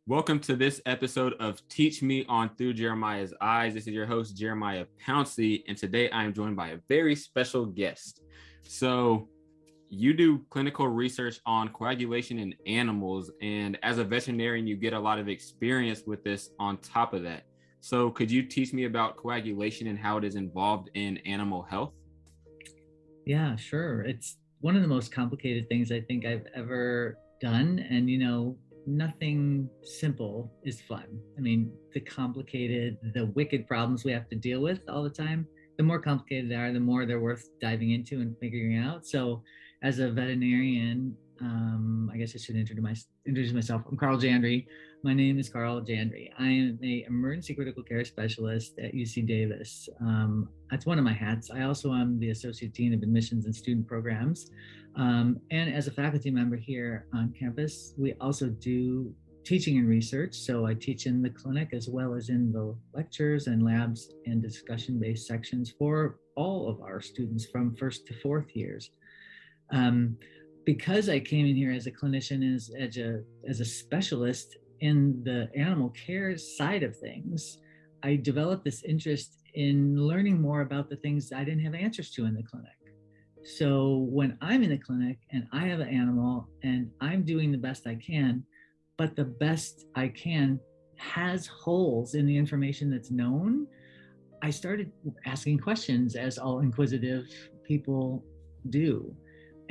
Welcome to this episode of Teach Me on Through Jeremiah's Eyes. This is your host, Jeremiah Pouncey, and today I am joined by a very special guest. So, you do clinical research on coagulation in animals, and as a veterinarian, you get a lot of experience with this on top of that. So, could you teach me about coagulation and how it is involved in animal health? Yeah, sure. It's one of the most complicated things I think I've ever done. And, nothing simple is fun. I mean, the wicked problems we have to deal with all the time, the more complicated they are, the more they're worth diving into and figuring out. So, as a veterinarian, I guess I should introduce myself. I'm Karl Jandrey. My name is Karl Jandrey. I am an emergency critical care specialist at UC Davis. That's one of my hats. I also am the Associate Dean of Admissions and Student Programs. And as a faculty member here on campus, we also do teaching and research. So I teach in the clinic as well as in the lectures and labs and discussion-based sections for all of our students from first to fourth years. Because I came in here as a clinician, as a specialist in the animal care side of things, I developed this interest in learning more about the things I didn't have answers to in the clinic. So when I'm in the clinic and I have an animal and I'm doing the best I can, but the best I can has holes in the information that's known, I started asking questions, as all inquisitive people do.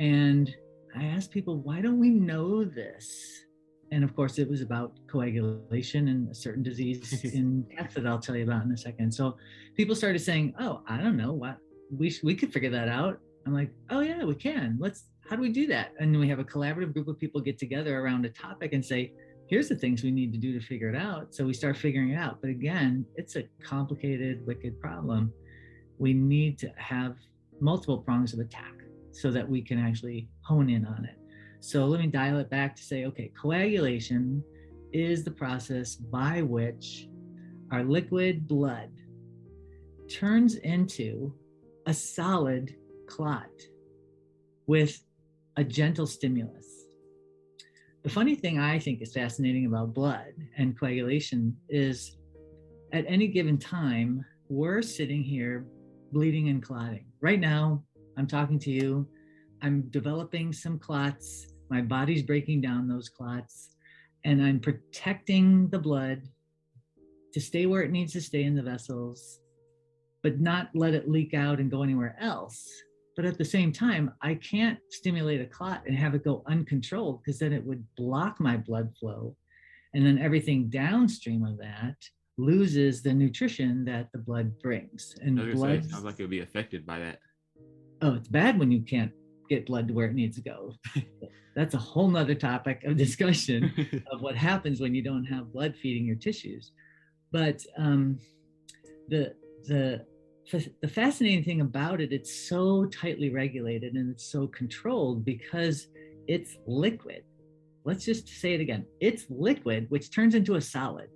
And I asked people, why don't we know this? And of course, it was about coagulation and a certain disease in cats that I'll tell you about in a second. So people started saying, oh, I don't know, what we could figure that out. I'm like, oh yeah, we can. How do we do that? And we have a collaborative group of people get together around a topic and say, here's the things we need to do to figure it out. So we start figuring it out. But again, it's a complicated, wicked problem. We need to have multiple prongs of attack so that we can actually hone in on it. So let me dial it back to say, okay, coagulation is the process by which our liquid blood turns into a solid clot with a gentle stimulus. The funny thing I think is fascinating about blood and coagulation is at any given time, we're sitting here bleeding and clotting. Right now, I'm talking to you, I'm developing some clots, my body's breaking down those clots, and I'm protecting the blood to stay where it needs to stay in the vessels, but not let it leak out and go anywhere else. But at the same time, I can't stimulate a clot and have it go uncontrolled, because then it would block my blood flow. And then everything downstream of that loses the nutrition that the blood brings. And blood sounds like it would be affected by that. Oh, it's bad when you can't get blood to where it needs to go. That's a whole nother topic of discussion of what happens when you don't have blood feeding your tissues. But the fascinating thing about it, it's so tightly regulated and it's so controlled because it's liquid. Let's just say it again. It's liquid, which turns into a solid.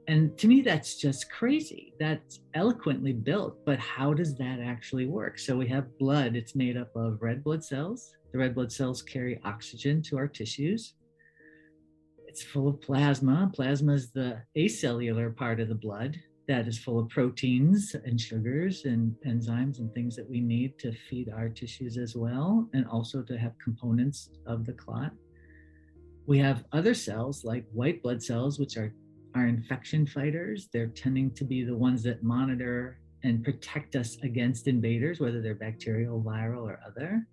And to me, that's just crazy. That's eloquently built, but how does that actually work? So we have blood. It's made up of red blood cells. The red blood cells carry oxygen to our tissues. It's full of plasma. Plasma is the acellular part of the blood that is full of proteins and sugars and enzymes and things that we need to feed our tissues as well, and also to have components of the clot. We have other cells like white blood cells, which are infection fighters. They're tending to be the ones that monitor and protect us against invaders, whether they're bacterial, viral, or other.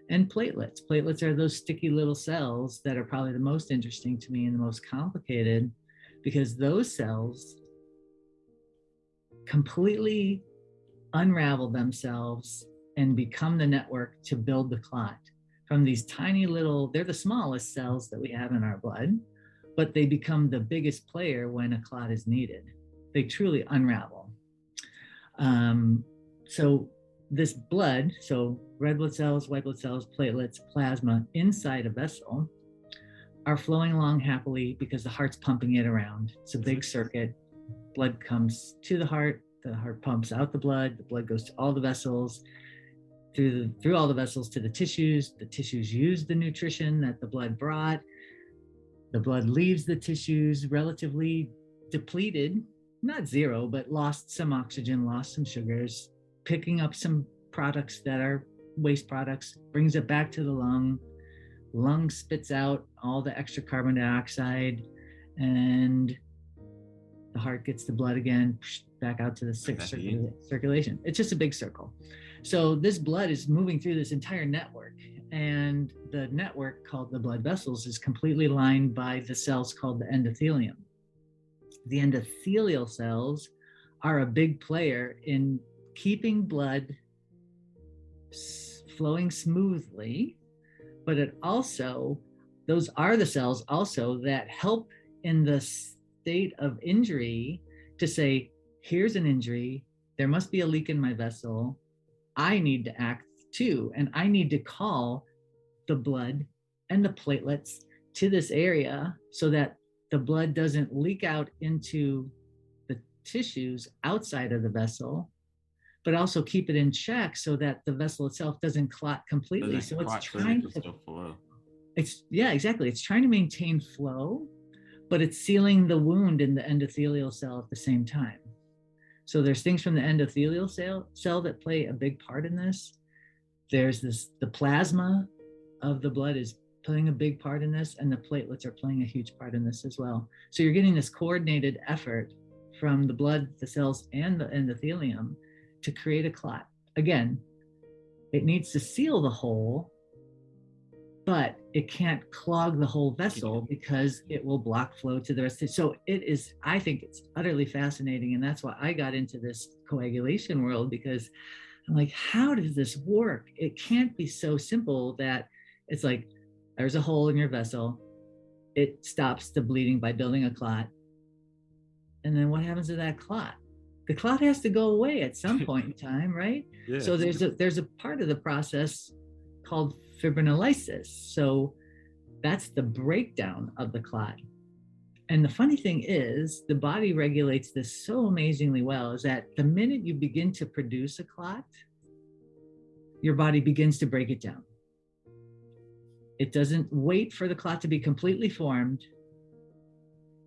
And platelets. Platelets are those sticky little cells that are probably the most interesting to me and the most complicated, because those cells completely unravel themselves and become the network to build the clot from these tiny little, they're the smallest cells that we have in our blood, but they become the biggest player when a clot is needed. They truly unravel. So this blood, so red blood cells, white blood cells, platelets, plasma inside a vessel are flowing along happily because the heart's pumping it around. It's a big circuit. Blood comes to the heart pumps out the blood goes to all the vessels, through all the vessels to the tissues use the nutrition that the blood brought. The blood leaves the tissues relatively depleted, not zero, but lost some oxygen, lost some sugars, picking up some products that are waste products, brings it back to the lung. Lung spits out all the extra carbon dioxide, and the heart gets the blood again, back out to the circulation. It's just a big circle. So this blood is moving through this entire network, and the network called the blood vessels is completely lined by the cells called the endothelium. The endothelial cells are a big player in keeping blood flowing smoothly, but it also, those are the cells also that help in the state of injury to say, here's an injury, there must be a leak in my vessel, I need to act too, and I need to call the blood and the platelets to this area so that the blood doesn't leak out into the tissues outside of the vessel, but also keep it in check so that the vessel itself doesn't clot completely. So it's trying to flow. Exactly. It's trying to maintain flow, but it's sealing the wound in the endothelial cell at the same time. So there's things from the endothelial cell that play a big part in this. There's the plasma of the blood is playing a big part in this, and the platelets are playing a huge part in this as well. So you're getting this coordinated effort from the blood, the cells, and the endothelium to create a clot. Again, it needs to seal the hole, but it can't clog the whole vessel because it will block flow to the rest of it. So it is, I think it's utterly fascinating. And that's why I got into this coagulation world, because I'm like, how does this work? It can't be so simple that it's like, there's a hole in your vessel, it stops the bleeding by building a clot. And then what happens to that clot? The clot has to go away at some point in time, right? Yeah. So there's a part of the process called fibrinolysis. So that's the breakdown of the clot. And the funny thing is, the body regulates this so amazingly well, is that the minute you begin to produce a clot, your body begins to break it down. It doesn't wait for the clot to be completely formed.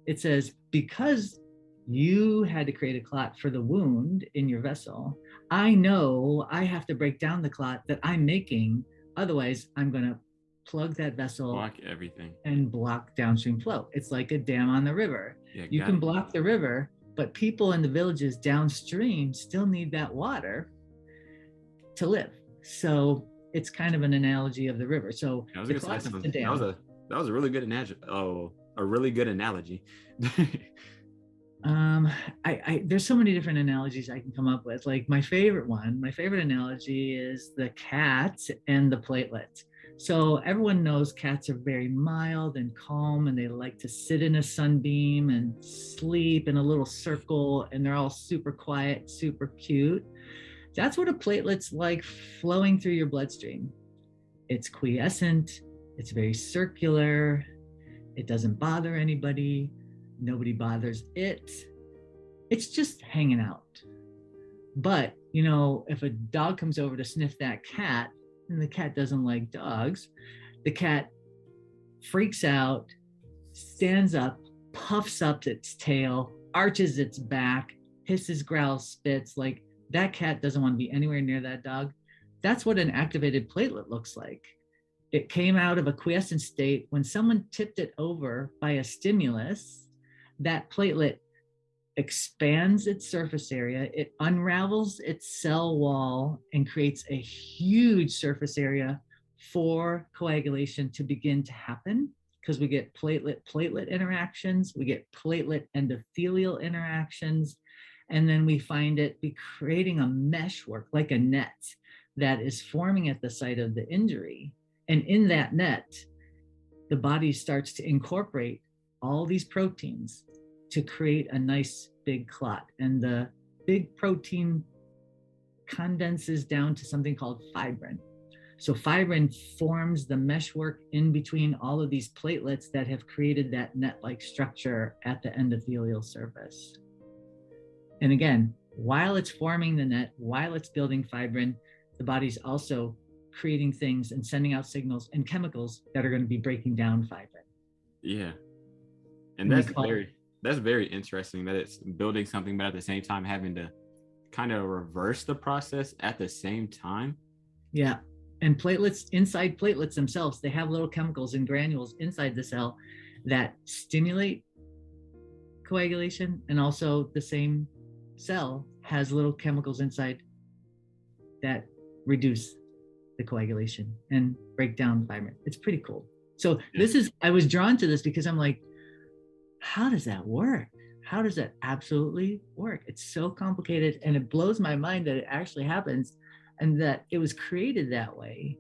It says, because you had to create a clot for the wound in your vessel, I know I have to break down the clot that I'm making. Otherwise, I'm going to plug that vessel, block everything, and block downstream flow. It's like a dam on the river. Yeah, you can block the river, but people in the villages downstream still need that water to live. So it's kind of an analogy of the river. So the clot's the dam. That was a really good analogy. Oh, a really good analogy. There's so many different analogies I can come up with. Like my favorite analogy is the cat and the platelet. So everyone knows cats are very mild and calm, and they like to sit in a sunbeam and sleep in a little circle, and they're all super quiet, super cute. That's what a platelet's like flowing through your bloodstream. It's quiescent, it's very circular, it doesn't bother anybody, nobody bothers it. It's just hanging out. But, you know, if a dog comes over to sniff that cat, and the cat doesn't like dogs, the cat freaks out, stands up, puffs up its tail, arches its back, hisses, growls, spits. Like, that cat doesn't want to be anywhere near that dog. That's what an activated platelet looks like. It came out of a quiescent state. When someone tipped it over by a stimulus, that platelet expands its surface area, it unravels its cell wall and creates a huge surface area for coagulation to begin to happen, because we get platelet interactions, we get platelet endothelial interactions, and then we find it be creating a meshwork, like a net, that is forming at the site of the injury. And in that net, the body starts to incorporate all these proteins to create a nice big clot. And the big protein condenses down to something called fibrin. So fibrin forms the meshwork in between all of these platelets that have created that net-like structure at the endothelial surface. And again, while it's forming the net, while it's building fibrin, the body's also creating things and sending out signals and chemicals that are going to be breaking down fibrin. Yeah. And that's very interesting that it's building something, but at the same time having to kind of reverse the process at the same time. Yeah. And platelets, inside platelets themselves, they have little chemicals and granules inside the cell that stimulate coagulation, and also the same cell has little chemicals inside that reduce the coagulation and break down fibrin. It's pretty cool. So I was drawn to this because I'm like, how does that work? How does that absolutely work? It's so complicated, and it blows my mind that it actually happens and that it was created that way.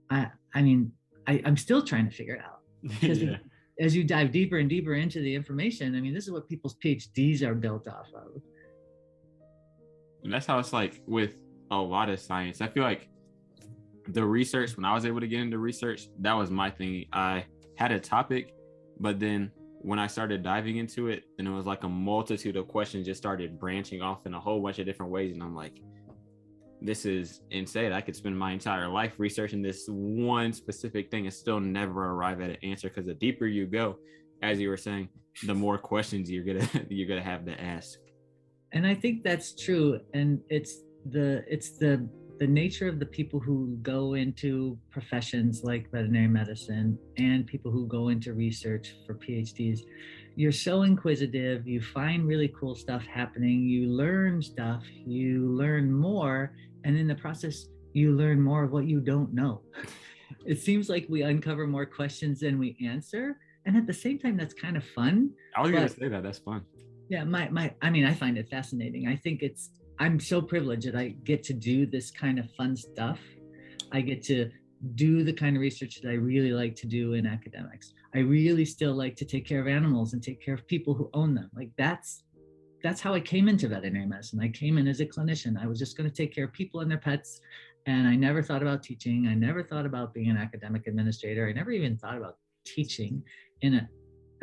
I'm still trying to figure it out, because as you dive deeper and deeper into the information, I mean, this is what people's PhDs are built off of. And that's how it's like with a lot of science. I feel like the research, when I was able to get into research, that was my thing. I had a topic, but then when I started diving into it, then it was like a multitude of questions just started branching off in a whole bunch of different ways. And I'm like, this is insane. I could spend my entire life researching this one specific thing and still never arrive at an answer, because the deeper you go, as you were saying, the more questions you're gonna have to ask. And I think that's true. And it's the nature of the people who go into professions like veterinary medicine and people who go into research for PhDs. You're so inquisitive, you find really cool stuff happening, you learn stuff, you learn more, and in the process, you learn more of what you don't know. It seems like we uncover more questions than we answer. And at the same time, that's kind of fun. I was going to say that's fun. Yeah, I find it fascinating. I think I'm so privileged that I get to do this kind of fun stuff. I get to do the kind of research that I really like to do in academics. I really still like to take care of animals and take care of people who own them. Like that's how I came into veterinary medicine. I came in as a clinician. I was just going to take care of people and their pets. And I never thought about teaching. I never thought about being an academic administrator. I never even thought about teaching in a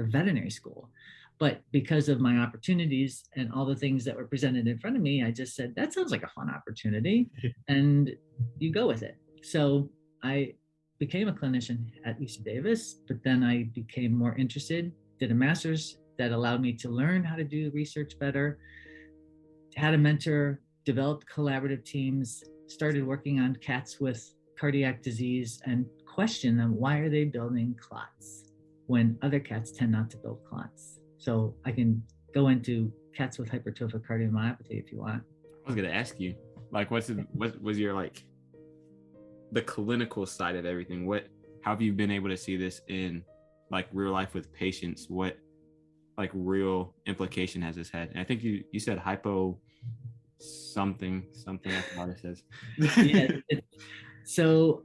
veterinary school. But because of my opportunities and all the things that were presented in front of me, I just said, that sounds like a fun opportunity. And you go with it. So I became a clinician at UC Davis, but then I became more interested, did a master's that allowed me to learn how to do research better, had a mentor, developed collaborative teams, started working on cats with cardiac disease, and questioned them, why are they building clots when other cats tend not to build clots? So I can go into cats with hypertrophic cardiomyopathy if you want. I was going to ask you, like, what was your, like, the clinical side of everything? How have you been able to see this in, like, real life with patients? What, like, real implication has this had? And I think you said hypo something, I forgot it says. Yeah. So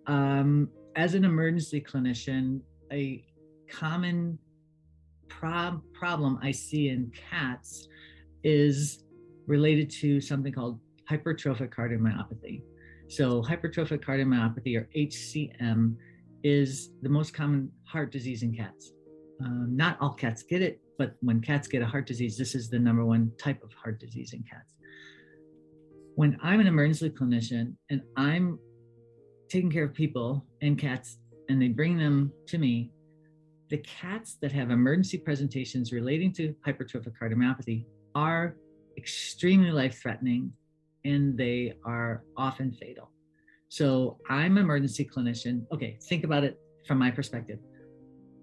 as an emergency clinician, a common problem I see in cats is related to something called hypertrophic cardiomyopathy. So hypertrophic cardiomyopathy, or HCM, is the most common heart disease in cats. Not all cats get it, but when cats get a heart disease, this is the number one type of heart disease in cats. When I'm an emergency clinician and I'm taking care of people and cats, and they bring them to me, the cats that have emergency presentations relating to hypertrophic cardiomyopathy are extremely life-threatening, and they are often fatal. So I'm an emergency clinician. Okay, think about it from my perspective.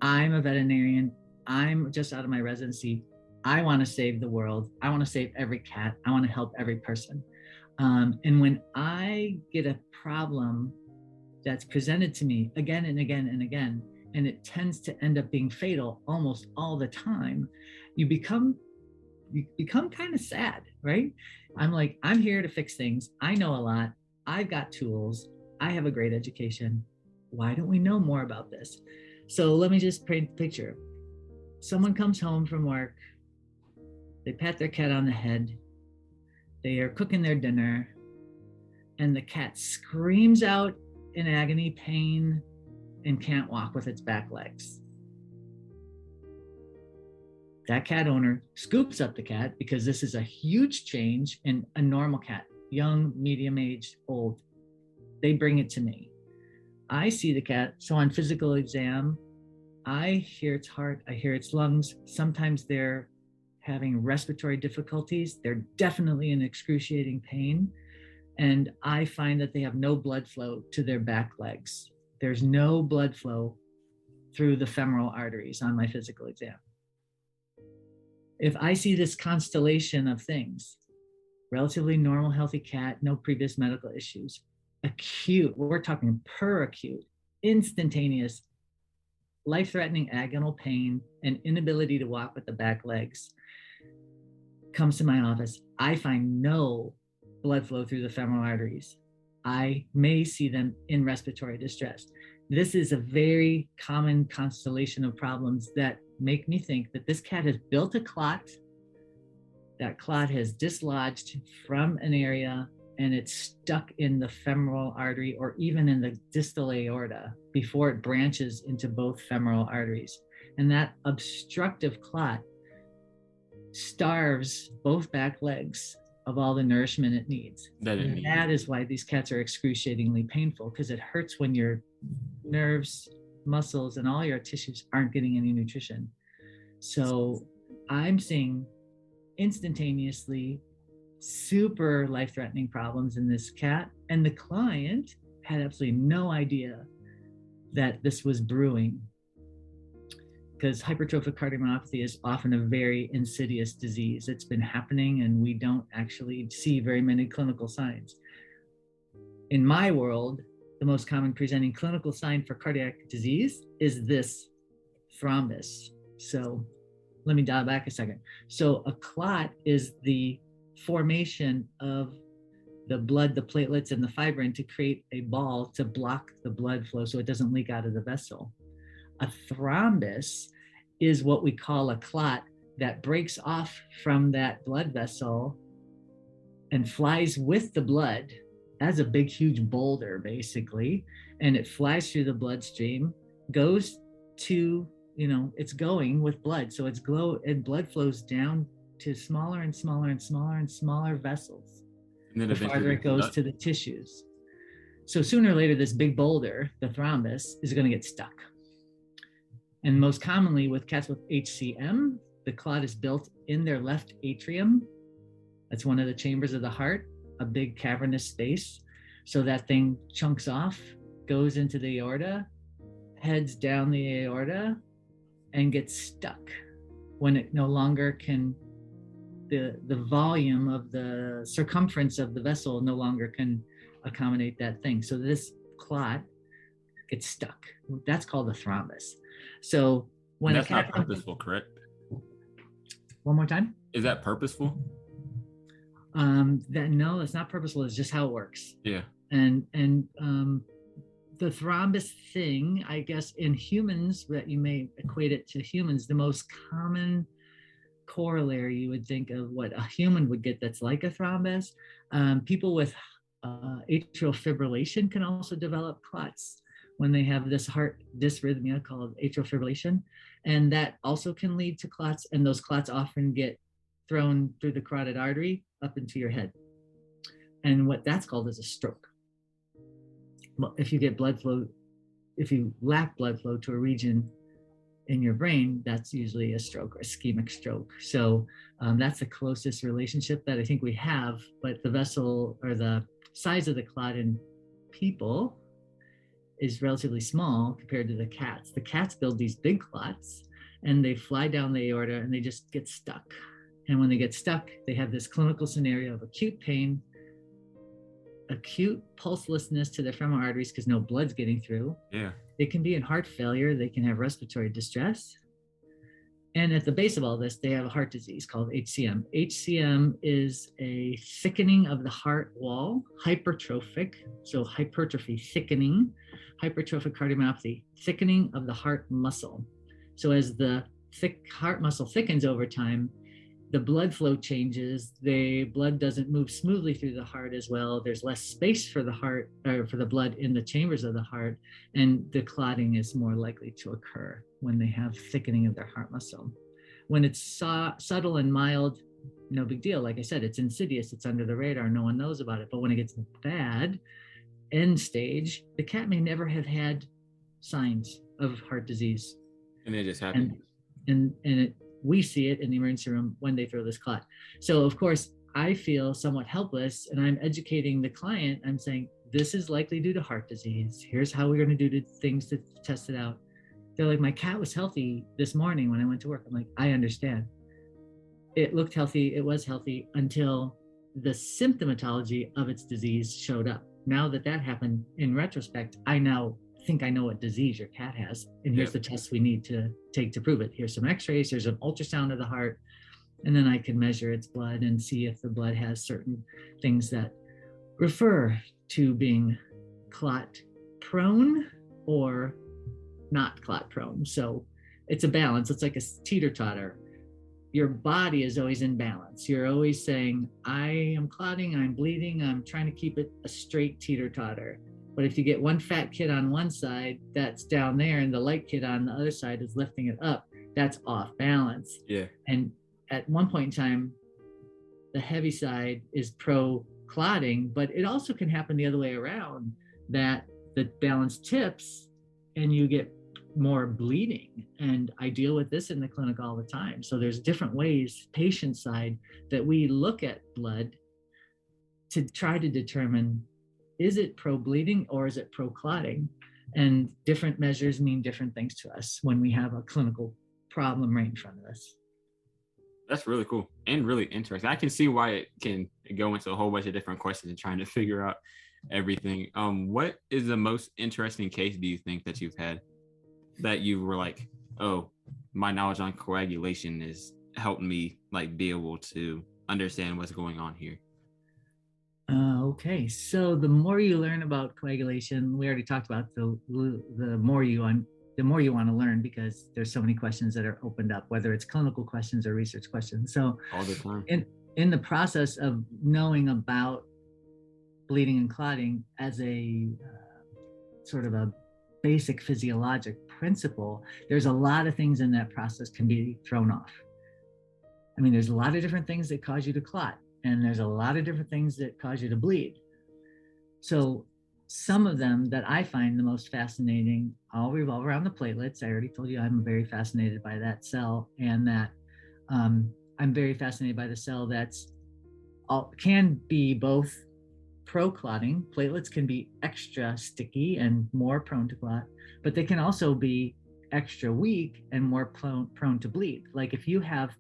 I'm a veterinarian. I'm just out of my residency. I want to save the world. I want to save every cat. I want to help every person. And when I get a problem that's presented to me again and again and again, and it tends to end up being fatal almost all the time, you become kind of sad, right? I'm like, I'm here to fix things. I know a lot. I've got tools. I have a great education. Why don't we know more about this? So let me just paint a picture. Someone comes home from work. They pat their cat on the head. They are cooking their dinner, and the cat screams out in agony, pain, and can't walk with its back legs. That cat owner scoops up the cat, because this is a huge change in a normal cat, young, medium age, old. They bring it to me. I see the cat. So on physical exam, I hear its heart, I hear its lungs. Sometimes they're having respiratory difficulties. They're definitely in excruciating pain. And I find that they have no blood flow to their back legs. There's no blood flow through the femoral arteries on my physical exam. If I see this constellation of things, relatively normal, healthy cat, no previous medical issues, acute, we're talking per acute, instantaneous, life-threatening agonal pain and inability to walk with the back legs, comes to my office, I find no blood flow through the femoral arteries. I may see them in respiratory distress. This is a very common constellation of problems that make me think that this cat has built a clot. That clot has dislodged from an area and it's stuck in the femoral artery or even in the distal aorta before it branches into both femoral arteries. And that obstructive clot starves both back legs of all the nourishment it needs. That is why these cats are excruciatingly painful, because it hurts when your nerves, muscles, and all your tissues aren't getting any nutrition. So I'm seeing instantaneously super life-threatening problems in this cat, and the client had absolutely no idea that this was brewing, because hypertrophic cardiomyopathy is often a very insidious disease. It's been happening and we don't actually see very many clinical signs. In my world, the most common presenting clinical sign for cardiac disease is this thrombus. So let me dial back a second. So a clot is the formation of the blood, the platelets, and the fibrin to create a ball to block the blood flow so it doesn't leak out of the vessel. A thrombus is what we call a clot that breaks off from that blood vessel and flies with the blood as a big, huge boulder, basically. And it flies through the bloodstream, goes to, it's going with blood. So blood flows down to smaller and smaller and smaller and smaller vessels. And then the farther it goes to the tissues. So sooner or later, this big boulder, the thrombus, is going to get stuck. And most commonly with cats with HCM, the clot is built in their left atrium. That's one of the chambers of the heart, a big cavernous space. So that thing chunks off, goes into the aorta, heads down the aorta, and gets stuck when it no longer can, the volume of the circumference of the vessel no longer can accommodate that thing. So this clot gets stuck. That's called a thrombus. So when that's not purposeful, correct? One more time. Is that purposeful? No, it's not purposeful. It's just how it works. Yeah. And the thrombus thing, I guess, in humans, that you may equate it to humans, the most common corollary you would think of what a human would get that's like a thrombus. People with atrial fibrillation can also develop clots when they have this heart dysrhythmia called atrial fibrillation. And that also can lead to clots. And those clots often get thrown through the carotid artery up into your head. And what that's called is a stroke. Well, if you get blood flow, if you lack blood flow to a region in your brain, that's usually a stroke or ischemic stroke. So that's the closest relationship that I think we have. But the vessel or the size of the clot in people is relatively small compared to the cats. The cats build these big clots and they fly down the aorta and they just get stuck. And when they get stuck, they have this clinical scenario of acute pain, acute pulselessness to their femoral arteries because no blood's getting through. Yeah. They can be in heart failure. They can have respiratory distress. And at the base of all this, they have a heart disease called HCM. HCM is a thickening of the heart wall, hypertrophic, so hypertrophy, thickening, hypertrophic cardiomyopathy, thickening of the heart muscle. So as the heart muscle thickens over time, the blood flow changes, the blood doesn't move smoothly through the heart as well. There's less space for the heart, or for the blood in the chambers of the heart, and the clotting is more likely to occur when they have thickening of their heart muscle. When it's subtle and mild, no big deal. Like I said, it's insidious, it's under the radar, no one knows about it. But when it gets bad, end stage, the cat may never have had signs of heart disease. And it just And happened. we see it in the emergency room when they throw this clot. So of course I feel somewhat helpless, and I'm educating the client. I'm saying, this is likely due to heart disease. Here's how we're going to do things to test it out. They're like, my cat was healthy this morning when I went to work. I'm like, I understand. It looked healthy. It was healthy until the symptomatology of its disease showed up. Now that happened, in retrospect, I now think I know what disease your cat has. And here's the tests we need to take to prove it. Here's some x-rays, here's an ultrasound of the heart. And then I can measure its blood and see if the blood has certain things that refer to being clot prone or not clot prone. So it's a balance. It's like a teeter-totter. Your body is always in balance. You're always saying, I am clotting, I'm bleeding, I'm trying to keep it a straight teeter-totter. But if you get one fat kid on one side, that's down there, and the light kid on the other side is lifting it up, that's off balance. Yeah. And at one point in time, the heavy side is pro clotting, but it also can happen the other way around, that the balance tips and you get more bleeding. And I deal with this in the clinic all the time. So there's different ways, patient side, that we look at blood to try to determine, is it pro bleeding or is it pro clotting? And different measures mean different things to us when we have a clinical problem right in front of us. That's really cool and really interesting. I can see why it can go into a whole bunch of different questions and trying to figure out everything. What is the most interesting case do you think that you've had that you were like, oh, my knowledge on coagulation is helping me like be able to understand what's going on here? Okay, so the more you learn about coagulation, we already talked about the more you want to learn, because there's so many questions that are opened up, whether it's clinical questions or research questions. So All the time. In the process of knowing about bleeding and clotting as a sort of a basic physiologic principle, there's a lot of things in that process can be thrown off. I mean, there's a lot of different things that cause you to clot, and there's a lot of different things that cause you to bleed. So some of them that I find the most fascinating all revolve around the platelets. I already told you I'm very fascinated by that cell, and that I'm very fascinated by the cell that's can be both pro-clotting. Platelets can be extra sticky and more prone to clot, but they can also be extra weak and more prone to bleed. Like if you have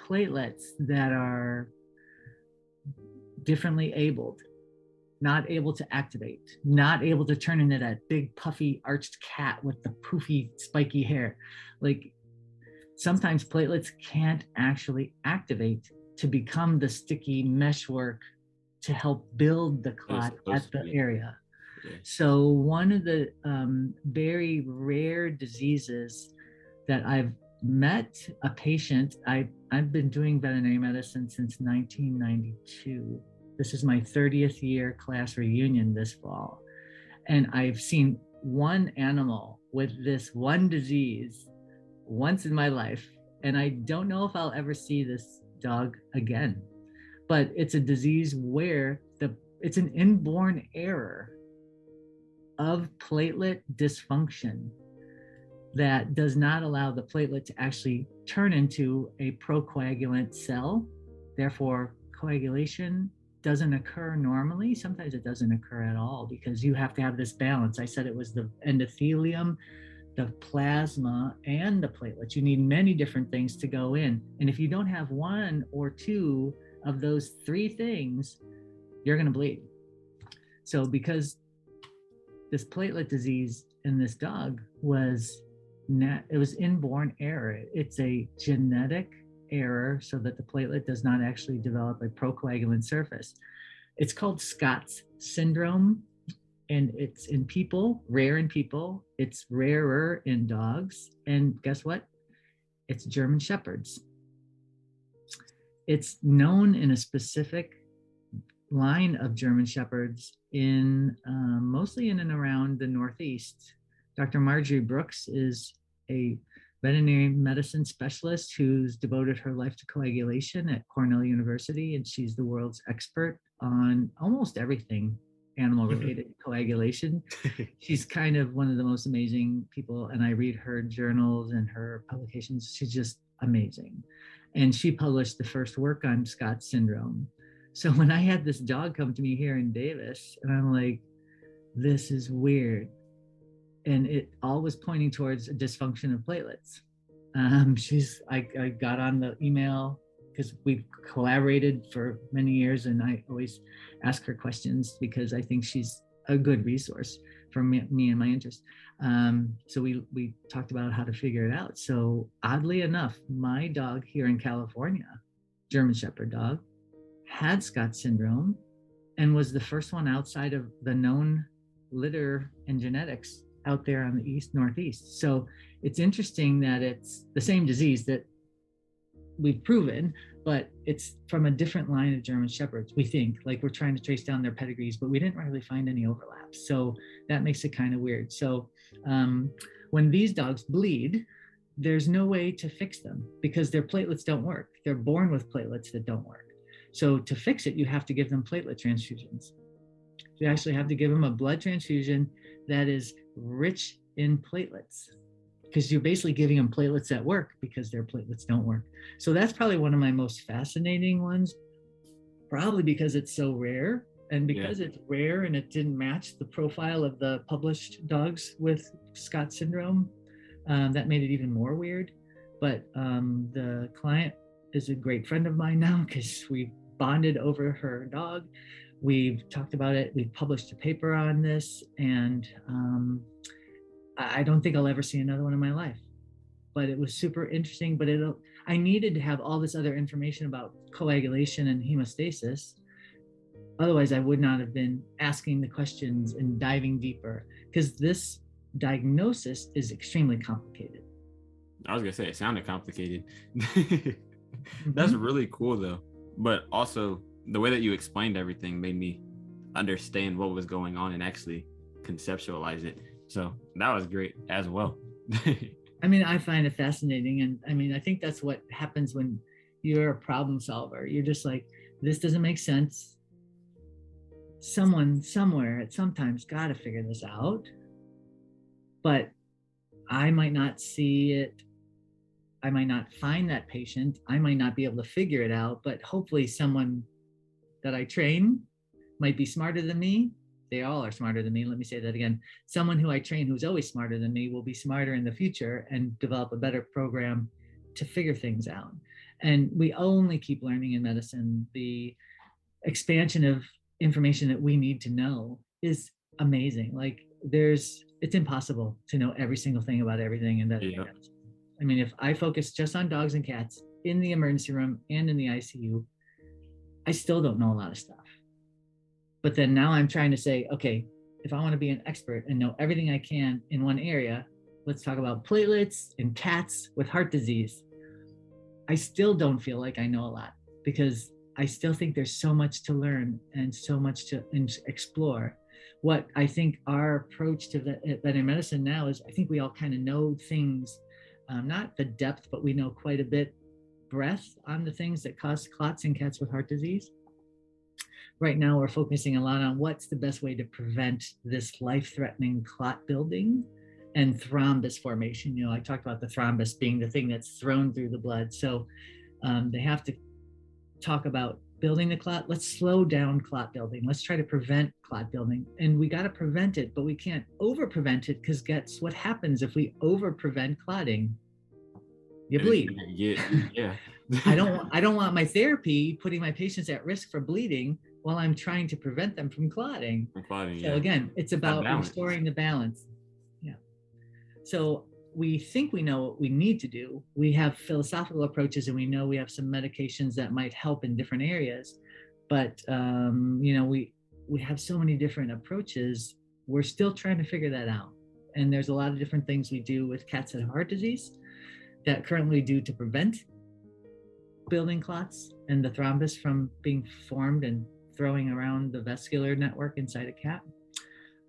platelets that are differently abled, not able to activate, not able to turn into that big puffy arched cat with the poofy spiky hair. Like sometimes platelets can't actually activate to become the sticky meshwork to help build the clot at the area. Yeah. So one of the very rare diseases that I've met a patient, I've been doing veterinary medicine since 1992. This is my 30th year class reunion this fall. And I've seen one animal with this one disease once in my life. And I don't know if I'll ever see this dog again. But it's a disease where it's an inborn error of platelet dysfunction that does not allow the platelet to actually turn into a procoagulant cell. Therefore, coagulation doesn't occur normally. Sometimes it doesn't occur at all, because you have to have this balance. I said it was the endothelium, the plasma, and the platelets. You need many different things to go in. And if you don't have one or two of those three things, you're going to bleed. So because this platelet disease in this dog was inborn error. It's a genetic error so that the platelet does not actually develop a procoagulant surface. It's called Scott's syndrome, and it's in people, rare in people. It's rarer in dogs. And guess what? It's German Shepherds. It's known in a specific line of German Shepherds in mostly in and around the Northeast. Dr. Marjorie Brooks is a veterinary medicine specialist who's devoted her life to coagulation at Cornell University, and she's the world's expert on almost everything animal-related coagulation. She's kind of one of the most amazing people, and I read her journals and her publications. She's just amazing. And she published the first work on Scott syndrome. So when I had this dog come to me here in Davis, and I'm like, this is weird. And it all was pointing towards a dysfunction of platelets. I got on the email because we've collaborated for many years, and I always ask her questions because I think she's a good resource for me and my interest. So we talked about how to figure it out. So oddly enough, my dog here in California, German Shepherd dog, had Scott syndrome and was the first one outside of the known litter and genetics out there on the northeast. So it's interesting that it's the same disease that we've proven, but it's from a different line of German Shepherds. We think, like, we're trying to trace down their pedigrees, but we didn't really find any overlaps. So that makes it kind of weird. So when these dogs bleed, there's no way to fix them because their platelets don't work. They're born with platelets that don't work. So to fix it, you have to give them platelet transfusions. You actually have to give them a blood transfusion that is rich in platelets, because you're basically giving them platelets that work because their platelets don't work. So that's probably one of my most fascinating ones, probably because it's so rare, and because it's rare and it didn't match the profile of the published dogs with Scott syndrome. That made it even more weird. But the client is a great friend of mine now because we bonded over her dog. We've talked about it. We've published a paper on this, and I don't think I'll ever see another one in my life. But it was super interesting. But I needed to have all this other information about coagulation and hemostasis. Otherwise, I would not have been asking the questions and diving deeper, because this diagnosis is extremely complicated. I was gonna say it sounded complicated. That's really cool though. But also the way that you explained everything made me understand what was going on and actually conceptualize it. So that was great as well. I mean, I find it fascinating. And I mean, I think that's what happens when you're a problem solver. You're just like, this doesn't make sense. Someone somewhere at sometimes got to figure this out. But I might not see it. I might not find that patient. I might not be able to figure it out, but hopefully someone that I train might be smarter than me. They all are smarter than me. Let me say that again. Someone who I train who's always smarter than me will be smarter in the future and develop a better program to figure things out. And we only keep learning in medicine. The expansion of information that we need to know is amazing. Like it's impossible to know every single thing about everything in veterinary medicine. I mean, if I focus just on dogs and cats in the emergency room and in the ICU, I still don't know a lot of stuff. But then now I'm trying to say, okay, if I want to be an expert and know everything I can in one area, let's talk about platelets in cats with heart disease. I still don't feel like I know a lot, because I still think there's so much to learn and so much to explore. What I think our approach to veterinary medicine now is, I think we all kind of know things, not the depth, but we know quite a bit breadth on the things that cause clots in cats with heart disease. Right now, we're focusing a lot on what's the best way to prevent this life-threatening clot building and thrombus formation. You know, I talked about the thrombus being the thing that's thrown through the blood. So they have to talk about building the clot. Let's slow down clot building. Let's try to prevent clot building. And we got to prevent it, but we can't over prevent it, because guess what happens if we over prevent clotting? You bleed. Yeah. I don't want my therapy putting my patients at risk for bleeding while I'm trying to prevent them from clotting. So again, it's about restoring the balance. Yeah. So we think we know what we need to do. We have philosophical approaches, and we know we have some medications that might help in different areas. But you know, we have so many different approaches. We're still trying to figure that out. And there's a lot of different things we do with cats that have heart disease that currently do to prevent building clots and the thrombus from being formed and throwing around the vascular network inside a cat.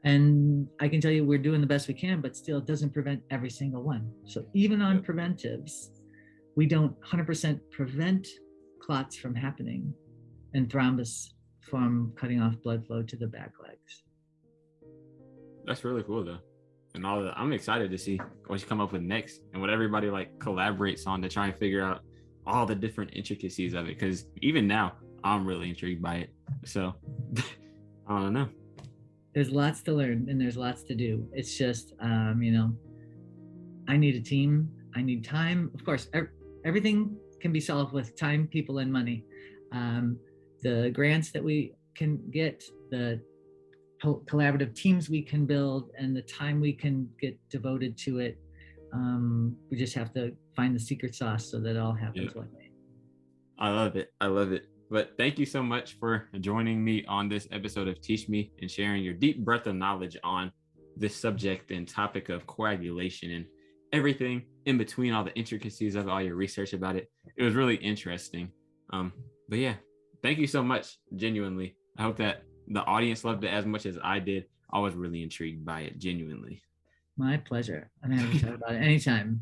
And I can tell you we're doing the best we can, but still it doesn't prevent every single one. So even on preventives, we don't 100% prevent clots from happening and thrombus from cutting off blood flow to the back legs. That's really cool though. And all that, I'm excited to see what you come up with next and what everybody like collaborates on to try and figure out all the different intricacies of it. Because even now, I'm really intrigued by it. So I don't know. There's lots to learn and there's lots to do. It's just, you know, I need a team. I need time. Of course, everything can be solved with time, people, and money. The grants that we can get, the collaborative teams we can build, and the time we can get devoted to it. We just have to find the secret sauce so that it all happens one way. I love it. I love it. But thank you so much for joining me on this episode of Teach Me and sharing your deep breadth of knowledge on this subject and topic of coagulation and everything in between, all the intricacies of all your research about it. It was really interesting. But yeah, thank you so much. Genuinely. I hope that the audience loved it as much as I did. I was really intrigued by it, genuinely. My pleasure. I'm happy to talk about it anytime.